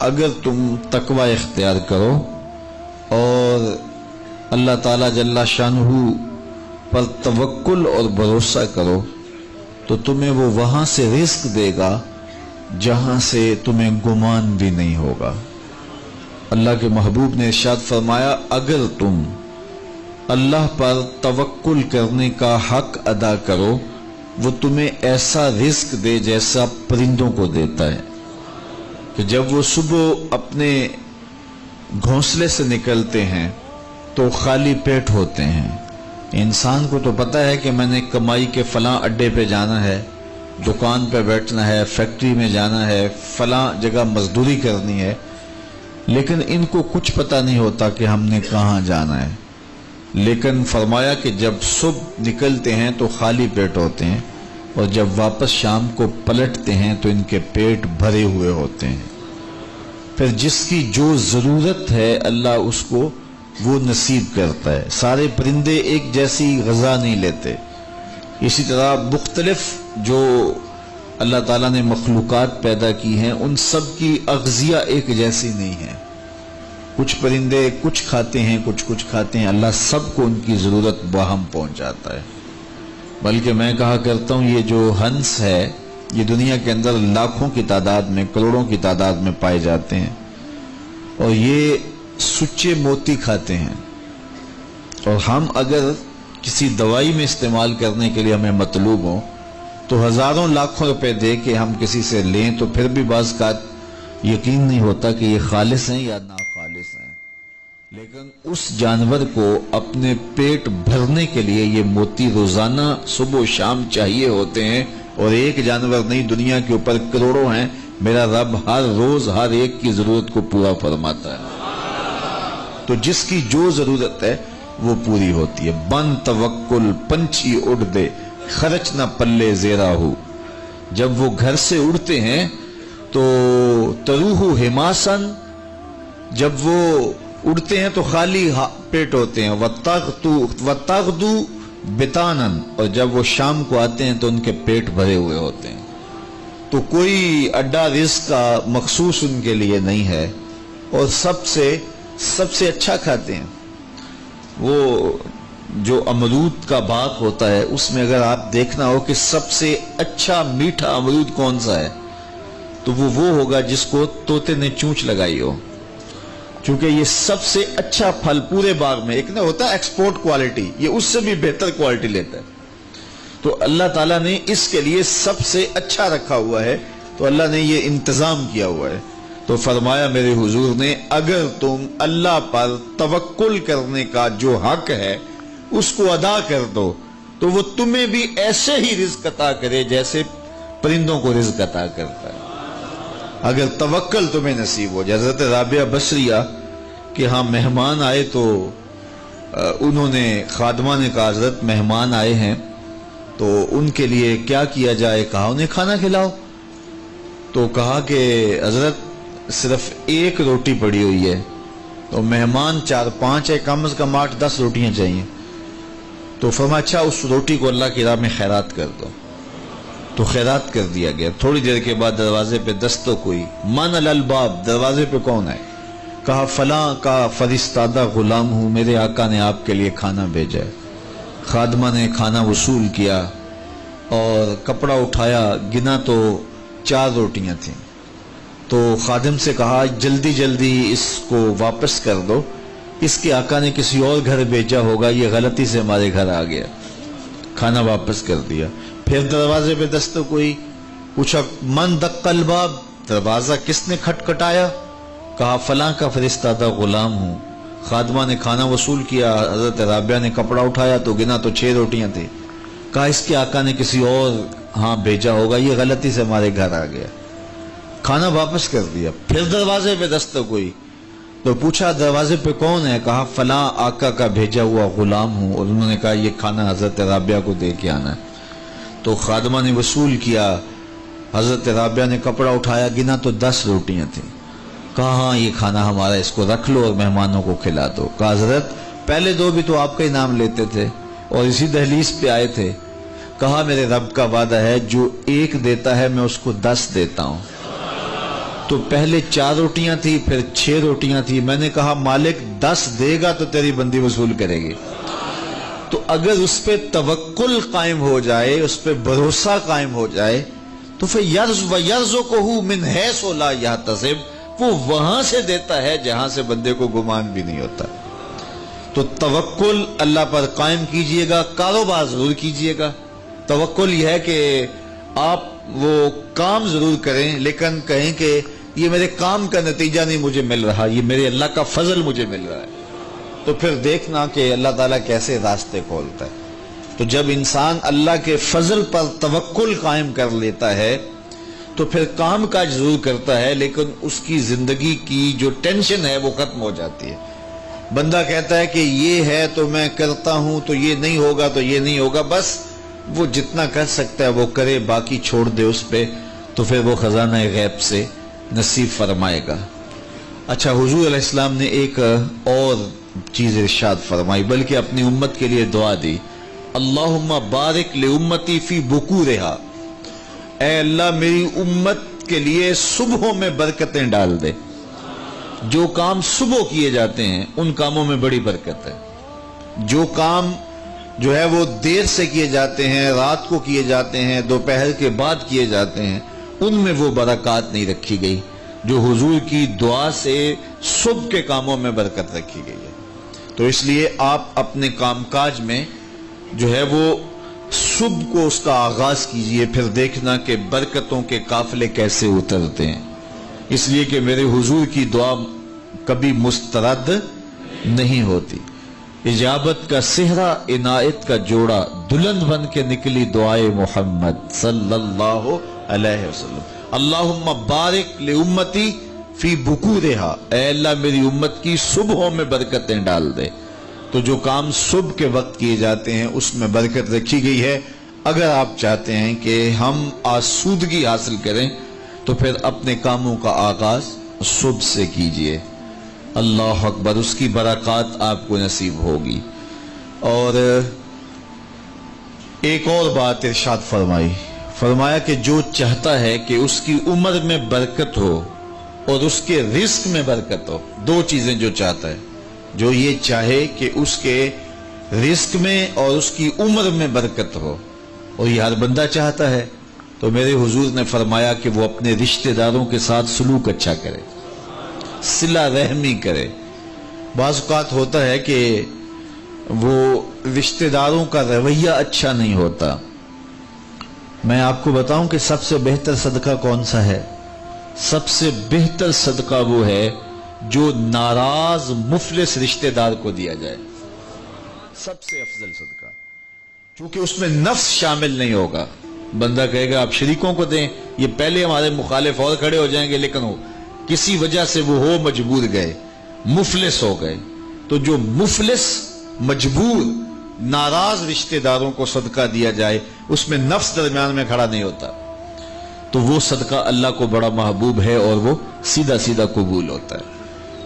اگر تم تقوی اختیار کرو اور اللہ تعالیٰ جل شانہ پر توکل اور بھروسہ کرو تو تمہیں وہ وہاں سے رزق دے گا جہاں سے تمہیں گمان بھی نہیں ہوگا۔ اللہ کے محبوب نے ارشاد فرمایا اگر تم اللہ پر توکل کرنے کا حق ادا کرو وہ تمہیں ایسا رزق دے جیسا پرندوں کو دیتا ہے کہ جب وہ صبح اپنے گھونسلے سے نکلتے ہیں تو خالی پیٹ ہوتے ہیں۔ انسان کو تو پتہ ہے کہ میں نے کمائی کے فلاں اڈے پہ جانا ہے، دکان پہ بیٹھنا ہے، فیکٹری میں جانا ہے، فلاں جگہ مزدوری کرنی ہے، لیکن ان کو کچھ پتہ نہیں ہوتا کہ ہم نے کہاں جانا ہے۔ لیکن فرمایا کہ جب صبح نکلتے ہیں تو خالی پیٹ ہوتے ہیں اور جب واپس شام کو پلٹتے ہیں تو ان کے پیٹ بھرے ہوئے ہوتے ہیں۔ پھر جس کی جو ضرورت ہے اللہ اس کو وہ نصیب کرتا ہے۔ سارے پرندے ایک جیسی غذا نہیں لیتے، اسی طرح مختلف جو اللہ تعالیٰ نے مخلوقات پیدا کی ہیں ان سب کی اغذیہ ایک جیسی نہیں ہے۔ کچھ پرندے کچھ کھاتے ہیں، کچھ کھاتے ہیں، اللہ سب کو ان کی ضرورت باہم پہنچاتا ہے۔ بلکہ میں کہا کرتا ہوں یہ جو ہنس ہے یہ دنیا کے اندر لاکھوں کی تعداد میں، کروڑوں کی تعداد میں پائے جاتے ہیں اور یہ سچے موتی کھاتے ہیں، اور ہم اگر کسی دوائی میں استعمال کرنے کے لیے ہمیں مطلوب ہو تو ہزاروں لاکھوں روپے دے کے ہم کسی سے لیں تو پھر بھی بعض کا یقین نہیں ہوتا کہ یہ خالص ہیں یا ناخالص ہیں۔ لیکن اس جانور کو اپنے پیٹ بھرنے کے لیے یہ موتی روزانہ صبح و شام چاہیے ہوتے ہیں، اور ایک جانور نہیں، دنیا کے اوپر کروڑوں ہیں، میرا رب ہر روز ہر ایک کی ضرورت کو پورا فرماتا ہے۔ تو جس کی جو ضرورت ہے وہ پوری ہوتی ہے۔ بن توکل پنچھی اڑ دے خرچ نہ پلے زیرا ہو، جب وہ گھر سے اڑتے ہیں تو تروح حماسن، جب وہ اڑتے ہیں تو خالی پیٹ ہوتے ہیں، وَتَغْدُو بِطَانًا، اور جب وہ شام کو آتے ہیں تو ان کے پیٹ بھرے ہوئے ہوتے ہیں۔ تو کوئی اڈا رزق کا مخصوص ان کے لیے نہیں ہے، اور سب سے اچھا کھاتے ہیں۔ وہ جو امرود کا باغ ہوتا ہے اس میں اگر آپ دیکھنا ہو کہ سب سے اچھا میٹھا امرود کون سا ہے تو وہ ہوگا جس کو طوطے نے چونچ لگائی ہو، چونکہ یہ سب سے اچھا پھل پورے باغ میں، ایک نہ ہوتا ہے ایکسپورٹ کوالٹی، یہ اس سے بھی بہتر کوالٹی لیتا ہے۔ تو اللہ تعالیٰ نے اس کے لیے سب سے اچھا رکھا ہوا ہے، تو اللہ نے یہ انتظام کیا ہوا ہے۔ تو فرمایا میرے حضور نے اگر تم اللہ پر توکل کرنے کا جو حق ہے اس کو ادا کر دو تو وہ تمہیں بھی ایسے ہی رزق عطا کرے جیسے پرندوں کو رزق عطا کرتا ہے، اگر توکل تمہیں نصیب ہو جائے۔ حضرت رابعہ بصریہ کہ ہاں مہمان آئے تو انہوں نے خادمہ نے کہا حضرت مہمان آئے ہیں تو ان کے لیے کیا کیا جائے، کہا انہیں کھانا کھلاؤ، تو کہا کہ حضرت صرف ایک روٹی پڑی ہوئی ہے، تو مہمان 4-5 ہے، کم از کم 8-10 روٹیاں چاہیے۔ تو فرمایا اچھا اس روٹی کو اللہ کی راہ میں خیرات کر دو، تو خیرات کر دیا گیا۔ تھوڑی دیر کے بعد دروازے پہ دستک ہوئی، من الالباب، دروازے پہ کون ہے؟ کہا فلاں کا فرستادہ غلام ہوں، میرے آقا نے آپ کے لیے کھانا بھیجا ہے۔ خادمہ نے کھانا وصول کیا اور کپڑا اٹھایا، گنا تو 4 روٹیاں تھیں، تو خادم سے کہا جلدی جلدی اس کو واپس کر دو، اس کے آقا نے کسی اور گھر بھیجا ہوگا، یہ غلطی سے ہمارے گھر آ گیا۔ کھانا واپس کر دیا۔ پھر دروازے پہ دستک ہوئی، پوچھا من دق الباب، دروازہ کس نے کھٹکھٹایا؟ کہا فلاں کا فرستادہ غلام ہوں۔ خادمہ نے کھانا وصول کیا، حضرت رابعہ نے کپڑا اٹھایا تو گنا تو 6 روٹیاں تھیں، کہا اس کے آقا نے کسی اور ہاں بھیجا ہوگا، یہ غلطی سے ہمارے گھر آ گیا۔ کھانا واپس کر دیا۔ پھر دروازے پہ دستک ہوئی تو پوچھا دروازے پہ کون ہے؟ کہا فلاں آقا کا بھیجا ہوا غلام ہوں، اور انہوں نے کہا یہ کھانا حضرت رابعہ کو دے کے آنا ہے۔ تو خادمہ نے وصول کیا، حضرت رابعہ نے کپڑا اٹھایا، گنا تو 10 روٹیاں تھیں، کہا ہاں یہ کھانا ہمارا، اس کو رکھ لو اور مہمانوں کو کھلا دو۔ کہا حضرت پہلے 2 بھی تو آپ کا ہی نام لیتے تھے اور اسی دہلیز پہ آئے تھے۔ کہا میرے رب کا وعدہ ہے جو 1 دیتا ہے میں اس کو 10 دیتا ہوں۔ تو پہلے 4 روٹیاں تھی، پھر 6 روٹیاں تھی. میں نے کہا مالک 10 دے گا تو تیری بندی وصول کرے گی. تو اگر اس پہ توکل قائم ہو جائے، اس پہ بھروسہ قائم ہو جائے، تو پھر یرزقہ من حیث لا یحتسب، وہ وہاں سے دیتا ہے جہاں سے بندے کو گمان بھی نہیں ہوتا. تو توکل اللہ پر قائم کیجئے گا. کاروبار ضرور کیجئے گا. توکل یہ ہے کہ آپ وہ کام ضرور کریں، لیکن کہیں کہ یہ میرے کام کا نتیجہ نہیں مجھے مل رہا، یہ میرے اللہ کا فضل مجھے مل رہا ہے. تو پھر دیکھنا کہ اللہ تعالیٰ کیسے راستے کھولتا ہے. تو جب انسان اللہ کے فضل پر توکل قائم کر لیتا ہے تو پھر کام کاج ضرور کرتا ہے، لیکن اس کی زندگی کی جو ٹینشن ہے وہ ختم ہو جاتی ہے. بندہ کہتا ہے کہ یہ ہے تو میں کرتا ہوں، تو یہ نہیں ہوگا تو یہ نہیں ہوگا، بس وہ جتنا کر سکتا ہے وہ کرے، باقی چھوڑ دے اس پہ، تو پھر وہ خزانہ غیب سے نصیب فرمائے گا. اچھا، حضور علیہ السلام نے ایک اور چیز ارشاد فرمائی، بلکہ اپنی امت کے لیے دعا دی. اللہم بارک لامتی فی بکورہا، اے اللہ میری امت کے لیے صبحوں میں برکتیں ڈال دے. جو کام صبح کیے جاتے ہیں ان کاموں میں بڑی برکت ہے. جو کام جو ہے وہ دیر سے کیے جاتے ہیں، رات کو کیے جاتے ہیں، دوپہر کے بعد کیے جاتے ہیں، ان میں وہ برکات نہیں رکھی گئی جو حضور کی دعا سے صبح کے کاموں میں برکت رکھی گئی ہے. تو اس لیے آپ اپنے کام کاج میں جو ہے وہ صبح کو اس کا آغاز کیجئے، پھر دیکھنا کہ برکتوں کے قافلے کیسے اترتے ہیں. اس لیے کہ میرے حضور کی دعا کبھی مسترد نہیں ہوتی. اجابت کا صحرا، عنایت کا جوڑا، دلہن بن کے نکلی دعائے محمد صلی اللہ علیہ وسلم. اللہم بارک لامتی فی بکورہا، اے اللہ میری امت کی صبحوں میں برکتیں ڈال دے. تو جو کام صبح کے وقت کیے جاتے ہیں اس میں برکت رکھی گئی ہے. اگر آپ چاہتے ہیں کہ ہم آسودگی حاصل کریں تو پھر اپنے کاموں کا آغاز صبح سے کیجئے. اللہ اکبر، اس کی برکات آپ کو نصیب ہوگی. اور ایک اور بات ارشاد فرمایا کہ جو چاہتا ہے کہ اس کی عمر میں برکت ہو اور اس کے رزق میں برکت ہو، 2 چیزیں جو چاہتا ہے، جو یہ چاہے کہ اس کے رزق میں اور اس کی عمر میں برکت ہو، اور یہ ہر بندہ چاہتا ہے، تو میرے حضور نے فرمایا کہ وہ اپنے رشتہ داروں کے ساتھ سلوک اچھا کرے، صلہ رحمی کرے. بعض اوقات ہوتا ہے کہ وہ رشتہ داروں کا رویہ اچھا نہیں ہوتا. میں آپ کو بتاؤں کہ سب سے بہتر صدقہ کون سا ہے؟ سب سے بہتر صدقہ وہ ہے جو ناراض مفلس رشتہ دار کو دیا جائے. سب سے افضل صدقہ، چونکہ اس میں نفس شامل نہیں ہوگا. بندہ کہے گا آپ شریکوں کو دیں، یہ پہلے ہمارے مخالف اور کھڑے ہو جائیں گے، لیکن وہ کسی وجہ سے وہ ہو مجبور گئے، مفلس ہو گئے. تو جو مفلس مجبور ناراض رشتہ داروں کو صدقہ دیا جائے، اس میں نفس درمیان میں کھڑا نہیں ہوتا، تو وہ صدقہ اللہ کو بڑا محبوب ہے اور وہ سیدھا سیدھا قبول ہوتا ہے.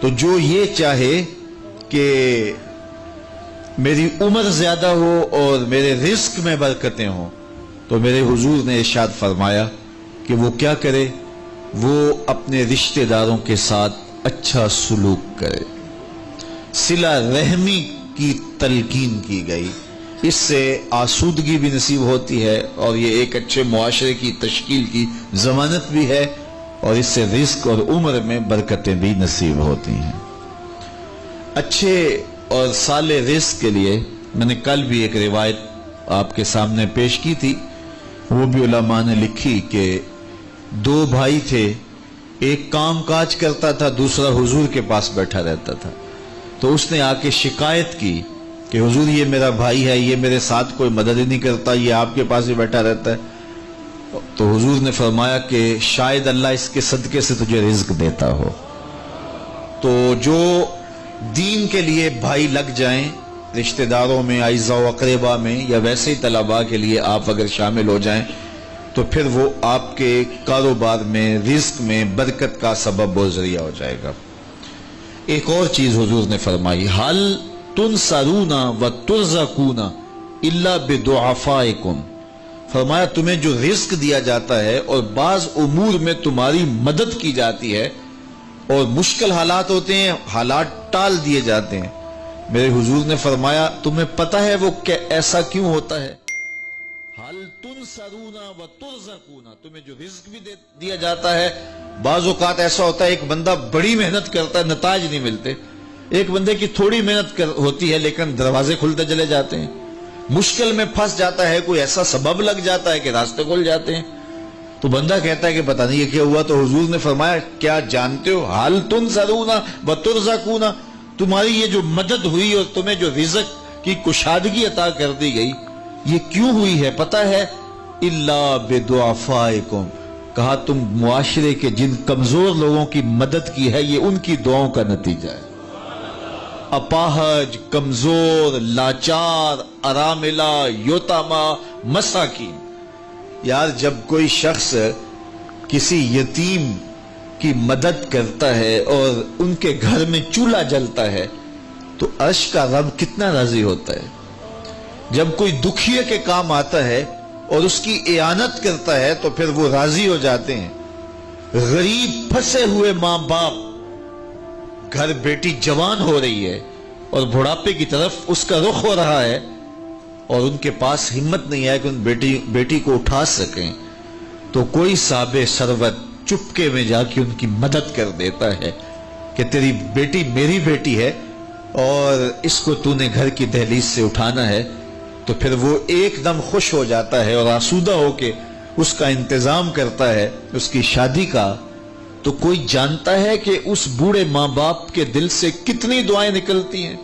تو جو یہ چاہے کہ میری عمر زیادہ ہو اور میرے رزق میں برکتیں ہوں، تو میرے حضور نے ارشاد فرمایا کہ وہ کیا کرے؟ وہ اپنے رشتہ داروں کے ساتھ اچھا سلوک کرے. صلہ رحمی کی تلقین کی گئی. اس سے آسودگی بھی نصیب ہوتی ہے اور یہ ایک اچھے معاشرے کی تشکیل کی ضمانت بھی ہے، اور اس سے رزق اور عمر میں برکتیں بھی نصیب ہوتی ہیں. اچھے اور صالح رزق کے لیے میں نے کل بھی ایک روایت آپ کے سامنے پیش کی تھی. وہ بھی علماء نے لکھی کہ 2 بھائی تھے، ایک کام کاج کرتا تھا، دوسرا حضور کے پاس بیٹھا رہتا تھا. تو اس نے آ کے شکایت کی کہ حضور یہ میرا بھائی ہے، یہ میرے ساتھ کوئی مدد ہی نہیں کرتا، یہ آپ کے پاس ہی بیٹھا رہتا ہے. تو حضور نے فرمایا کہ شاید اللہ اس کے صدقے سے تجھے رزق دیتا ہو. تو جو دین کے لیے بھائی لگ جائیں، رشتہ داروں میں، اعزاء و اقربا میں، یا ویسے ہی طلباء کے لیے آپ اگر شامل ہو جائیں، تو پھر وہ آپ کے کاروبار میں، رزق میں برکت کا سبب و ذریعہ ہو جائے گا. ایک اور چیز حضور نے فرمائی، حل تنصرون و ترزقون الا بدعفائکم فرمایا تمہیں جو رزق دیا جاتا ہے اور بعض امور میں تمہاری مدد کی جاتی ہے اور مشکل حالات ہوتے ہیں، حالات ٹال دیے جاتے ہیں، میرے حضور نے فرمایا تمہیں پتہ ہے وہ ایسا کیوں ہوتا ہے؟ حل تنصرون و ترزقون، تمہیں جو رزق بھی دیا جاتا ہے، بعض اوقات ایسا ہوتا ہے ایک بندہ بڑی محنت کرتا ہے نتائج نہیں ملتے، ایک بندے کی تھوڑی محنت ہوتی ہے لیکن دروازے کھلتے چلے جاتے ہیں، مشکل میں پھنس جاتا ہے، کوئی ایسا سبب لگ جاتا ہے کہ راستے کھل جاتے ہیں، تو بندہ کہتا ہے کہ پتہ نہیں یہ کیا ہوا، تو حضور نے فرمایا کیا جانتے ہو حل تنصرون و ترزقون، تمہاری یہ جو مدد ہوئی اور تمہیں جو رزق کی کشادگی عطا کر دی گئی یہ کیوں ہوئی ہے پتہ ہے؟ الا بدعفائکم، کہا تم معاشرے کے جن کمزور لوگوں کی مدد کی ہے یہ ان کی دعاؤں کا نتیجہ ہے۔ اپاہج، کمزور، لاچار، اراملہ، یتامہ، مساکین، یار جب کوئی شخص کسی یتیم کی مدد کرتا ہے اور ان کے گھر میں چولہا جلتا ہے تو عرش کا رب کتنا راضی ہوتا ہے۔ جب کوئی دکھیے کے کام آتا ہے اور اس کی اعانت کرتا ہے تو پھر وہ راضی ہو جاتے ہیں۔ غریب پھنسے ہوئے ماں باپ، گھر بیٹی جوان ہو رہی ہے اور بڑھاپے کی طرف اس کا رخ ہو رہا ہے اور ان کے پاس ہمت نہیں ہے کہ ان بیٹی کو اٹھا سکیں، تو کوئی صاحب ثروت چپکے میں جا کے ان کی مدد کر دیتا ہے کہ تیری بیٹی میری بیٹی ہے اور اس کو تو نے گھر کی دہلیز سے اٹھانا ہے، تو پھر وہ ایک دم خوش ہو جاتا ہے اور آسودہ ہو کے اس کا انتظام کرتا ہے اس کی شادی کا۔ تو کوئی جانتا ہے کہ اس بوڑھے ماں باپ کے دل سے کتنی دعائیں نکلتی ہیں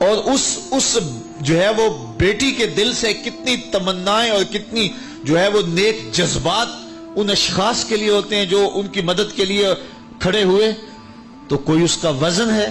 اور اس جو ہے وہ بیٹی کے دل سے کتنی تمنائیں اور کتنی جو ہے وہ نیک جذبات ان اشخاص کے لیے ہوتے ہیں جو ان کی مدد کے لیے کھڑے ہوئے، تو کوئی اس کا وزن ہے؟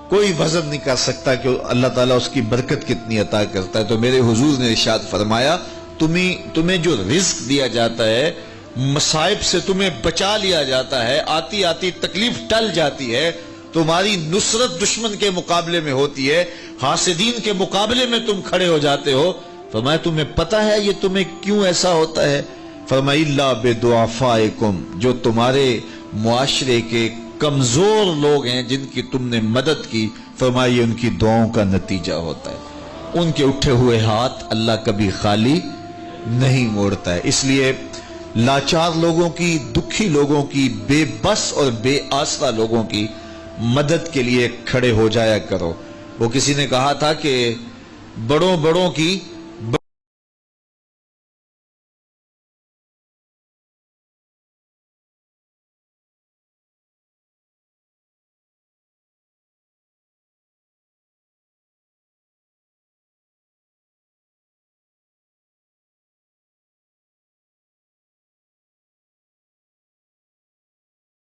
کوئی وزن نہیں کر سکتا کہ اللہ تعالیٰ اس کی برکت کتنی عطا کرتا ہے۔ تو میرے حضور نے ارشاد فرمایا تمہیں جو رزق دیا جاتا ہے، مصائب سے تمہیں بچا لیا جاتا ہے، آتی آتی تکلیف ٹل جاتی ہے، تمہاری نصرت دشمن کے مقابلے میں ہوتی ہے، حاسدین کے مقابلے میں تم کھڑے ہو جاتے ہو، فرمایا تمہیں پتہ ہے یہ تمہیں کیوں ایسا ہوتا ہے؟ فرمایا الا بدعفائکم، جو تمہارے معاشرے کے کمزور لوگ ہیں جن کی تم نے مدد کی، فرمایا یہ ان کی دعاؤں کا نتیجہ ہوتا ہے، ان کے اٹھے ہوئے ہاتھ اللہ کبھی خالی نہیں موڑتا ہے۔ اس لیے لاچار لوگوں کی، دکھی لوگوں کی، بے بس اور بے آسرا لوگوں کی مدد کے لیے کھڑے ہو جایا کرو۔ وہ کسی نے کہا تھا کہ بڑوں کی